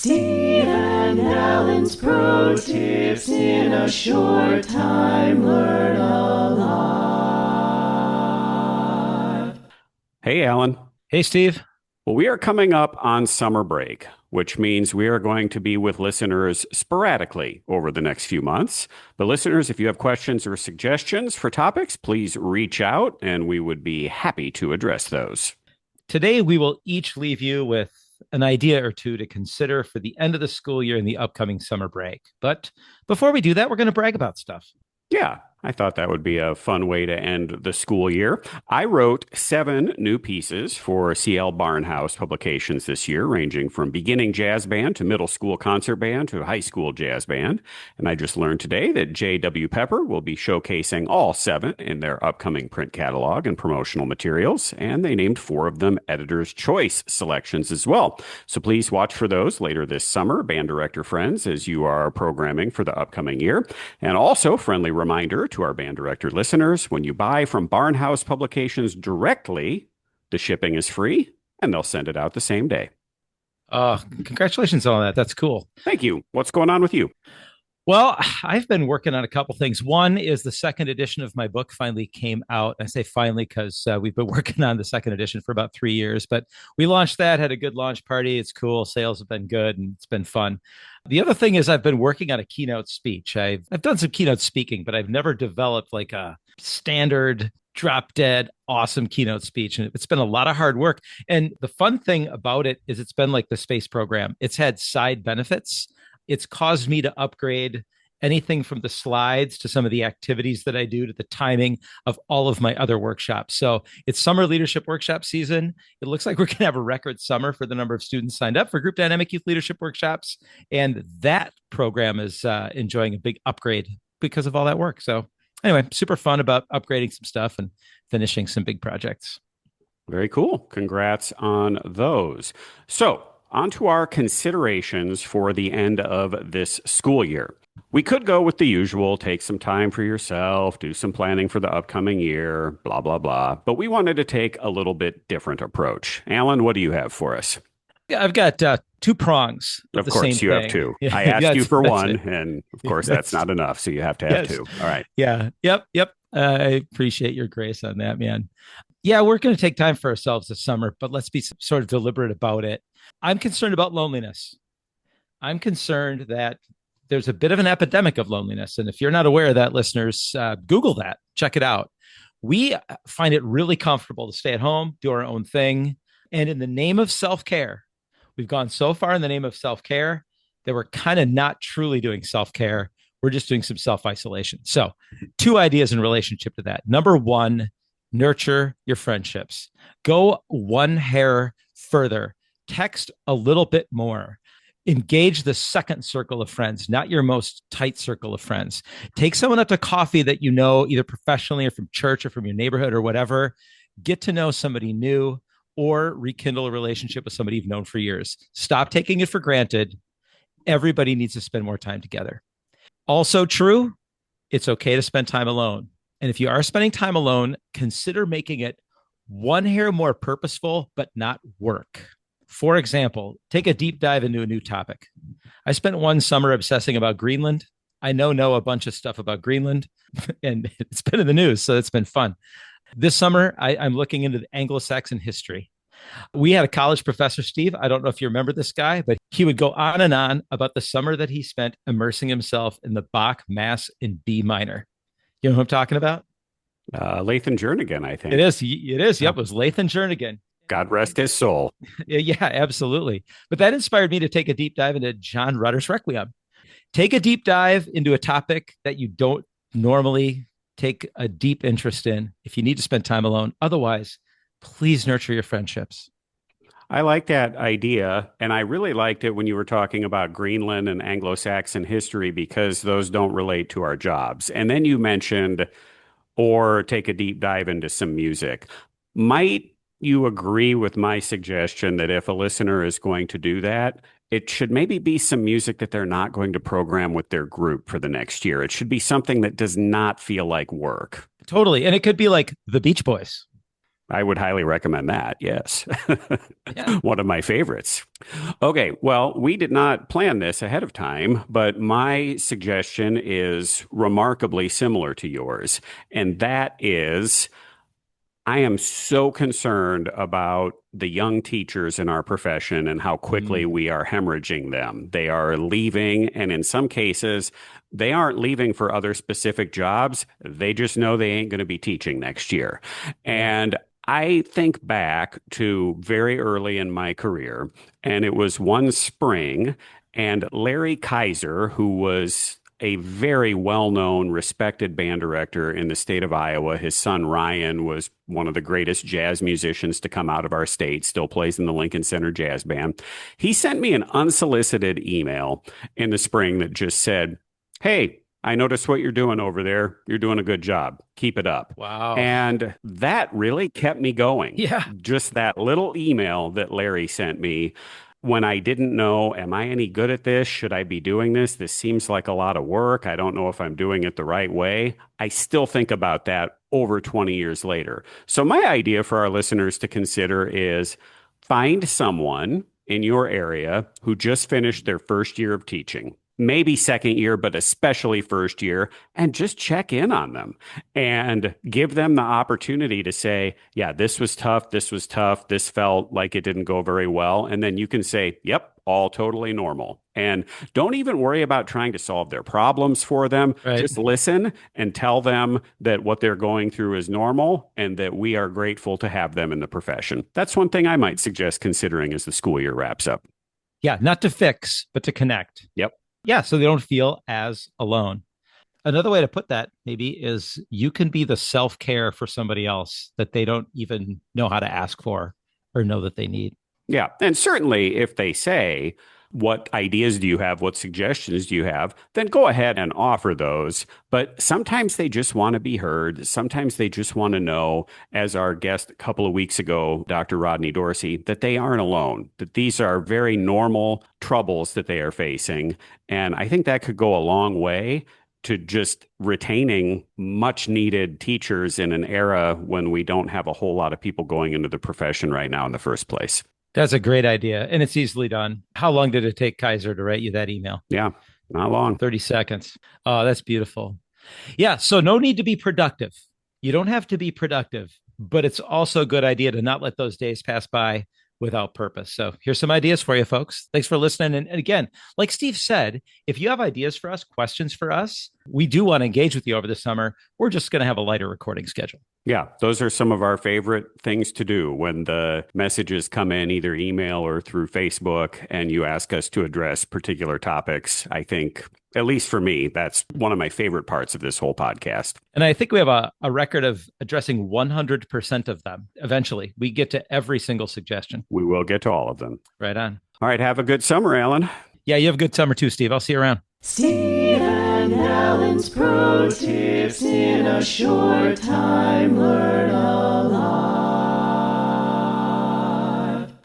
Steve and Alan's pro tips in a short time. Learn a lot. Hey, Alan. Hey, Steve. Well, we are coming up on summer break, which means we are going to be with listeners sporadically over the next few months. But listeners, if you have questions or suggestions for topics, please reach out and we would be happy to address those. Today, we will each leave you with an idea or two to consider for the end of the school year and the upcoming summer break. But before we do that, we're going to brag about stuff. Yeah, I thought that would be a fun way to end the school year. I wrote 7 new pieces for CL Barnhouse Publications this year, ranging from beginning jazz band to middle school concert band to high school jazz band. And I just learned today that J.W. Pepper will be showcasing all 7 in their upcoming print catalog and promotional materials. And they named 4 of them Editor's Choice selections as well. So please watch for those later this summer, band director friends, as you are programming for the upcoming year. And also, friendly reminder to our band director listeners, when you buy from Barnhouse Publications directly, the shipping is free and they'll send it out the same day. Congratulations on that. That's cool. Thank you. What's going on with you? Well, I've been working on a couple things. One is the second edition of my book finally came out. I say finally because we've been working on the second edition for about 3 years, but we launched that, had a good launch party. It's cool. Sales have been good and it's been fun. The other thing is I've been working on a keynote speech. I've done some keynote speaking, but I've never developed like a standard drop dead awesome keynote speech. And it's been a lot of hard work. And the fun thing about it is it's been like the space program. It's had side benefits. It's caused me to upgrade anything from the slides to some of the activities that I do to the timing of all of my other workshops. So it's summer leadership workshop season. It looks like we're going to have a record summer for the number of students signed up for group dynamic youth leadership workshops. And that program is enjoying a big upgrade because of all that work. So anyway, super fun about upgrading some stuff and finishing some big projects. Very cool. Congrats on those. So, on to our considerations for the end of this school year. We could go with the usual, take some time for yourself, do some planning for the upcoming year, blah, blah, blah. But we wanted to take a little bit different approach. Alan, what do you have for us? Yeah, I've got 2 prongs. Of course, you have 2. Yeah, I asked you for one, it. and of course, that's not enough. So you have to have 2. All right. Yeah. Yep. I appreciate your grace on that, man. Yeah, we're going to take time for ourselves this summer, but let's be sort of deliberate about it. I'm concerned about loneliness. I'm concerned that there's a bit of an epidemic of loneliness. And if you're not aware of that, listeners, Google that, check it out. We find it really comfortable to stay at home, do our own thing. And in the name of self-care, we've gone so far in the name of self-care that we're kind of not truly doing self-care. We're just doing some self-isolation. So 2 ideas in relationship to that. Number 1, nurture your friendships. Go one hair further. Text a little bit more. Engage the second circle of friends, not your most tight circle of friends. Take someone up to coffee that you know, either professionally or from church or from your neighborhood or whatever. Get to know somebody new or rekindle a relationship with somebody you've known for years. Stop taking it for granted. Everybody needs to spend more time together. Also true, it's okay to spend time alone. And if you are spending time alone, consider making it one hair more purposeful, but not work. For example, take a deep dive into a new topic. I spent one summer obsessing about Greenland. I know a bunch of stuff about Greenland, and it's been in the news, so it's been fun. This summer, I'm looking into the Anglo-Saxon history. We had a college professor, Steve. I don't know if you remember this guy, but he would go on and on about the summer that he spent immersing himself in the Bach Mass in B minor. You know who I'm talking about? Lathan Jernigan, I think. It is. Yep, it was Lathan Jernigan. God rest his soul. Yeah, absolutely. But that inspired me to take a deep dive into John Rutter's Requiem. Take a deep dive into a topic that you don't normally take a deep interest in if you need to spend time alone. Otherwise, please nurture your friendships. I like that idea. And I really liked it when you were talking about Greenland and Anglo-Saxon history because those don't relate to our jobs. And then you mentioned, or take a deep dive into some music. Might you agree with my suggestion that if a listener is going to do that, it should maybe be some music that they're not going to program with their group for the next year? It should be something that does not feel like work. Totally. And it could be like the Beach Boys. I would highly recommend that. Yes. Yeah. One of my favorites. Okay. Well, we did not plan this ahead of time, but my suggestion is remarkably similar to yours. And that is I am so concerned about the young teachers in our profession and how quickly we are hemorrhaging them. They are leaving, and in some cases, they aren't leaving for other specific jobs. They just know they ain't going to be teaching next year. And I think back to very early in my career, and it was one spring, and Larry Kaiser, who was a very well-known, respected band director in the state of Iowa. His son Ryan was one of the greatest jazz musicians to come out of our state, still plays in the Lincoln Center Jazz Band. He sent me an unsolicited email in the spring that just said, "Hey, I noticed what you're doing over there. You're doing a good job. Keep it up." Wow. And that really kept me going. Yeah. Just that little email that Larry sent me when I didn't know, am I any good at this? Should I be doing this? This seems like a lot of work. I don't know if I'm doing it the right way. I still think about that over 20 years later. So my idea for our listeners to consider is find someone in your area who just finished their first year of teaching. Maybe second year, but especially first year, and just check in on them and give them the opportunity to say, yeah, this was tough. This was tough. This felt like it didn't go very well. And then you can say, yep, all totally normal. And don't even worry about trying to solve their problems for them. Right. Just listen and tell them that what they're going through is normal and that we are grateful to have them in the profession. That's one thing I might suggest considering as the school year wraps up. Yeah. Not to fix, but to connect. Yep. Yeah, so they don't feel as alone. Another way to put that maybe is you can be the self-care for somebody else that they don't even know how to ask for or know that they need. Yeah. And certainly if they say, what ideas do you have? What suggestions do you have? Then go ahead and offer those. But sometimes they just want to be heard. Sometimes they just want to know, as our guest a couple of weeks ago, Dr. Rodney Dorsey, that they aren't alone, that these are very normal troubles that they are facing. And I think that could go a long way to just retaining much needed teachers in an era when we don't have a whole lot of people going into the profession right now in the first place. That's a great idea. And it's easily done. How long did it take Kaiser to write you that email? Yeah, not long. 30 seconds. Oh, that's beautiful. Yeah. So no need to be productive. You don't have to be productive, but it's also a good idea to not let those days pass by without purpose. So here's some ideas for you, folks. Thanks for listening. And again, like Steve said, if you have ideas for us, questions for us, we do want to engage with you over the summer. We're just going to have a lighter recording schedule. Yeah, those are some of our favorite things to do when the messages come in either email or through Facebook and you ask us to address particular topics. I think, at least for me, that's one of my favorite parts of this whole podcast. And I think we have a record of addressing 100% of them. Eventually, we get to every single suggestion. We will get to all of them. Right on. All right, have a good summer, Alan. Yeah, you have a good summer too, Steve. I'll see you around. Steve and Alan's Pro Tips in a short time. Learn a lot.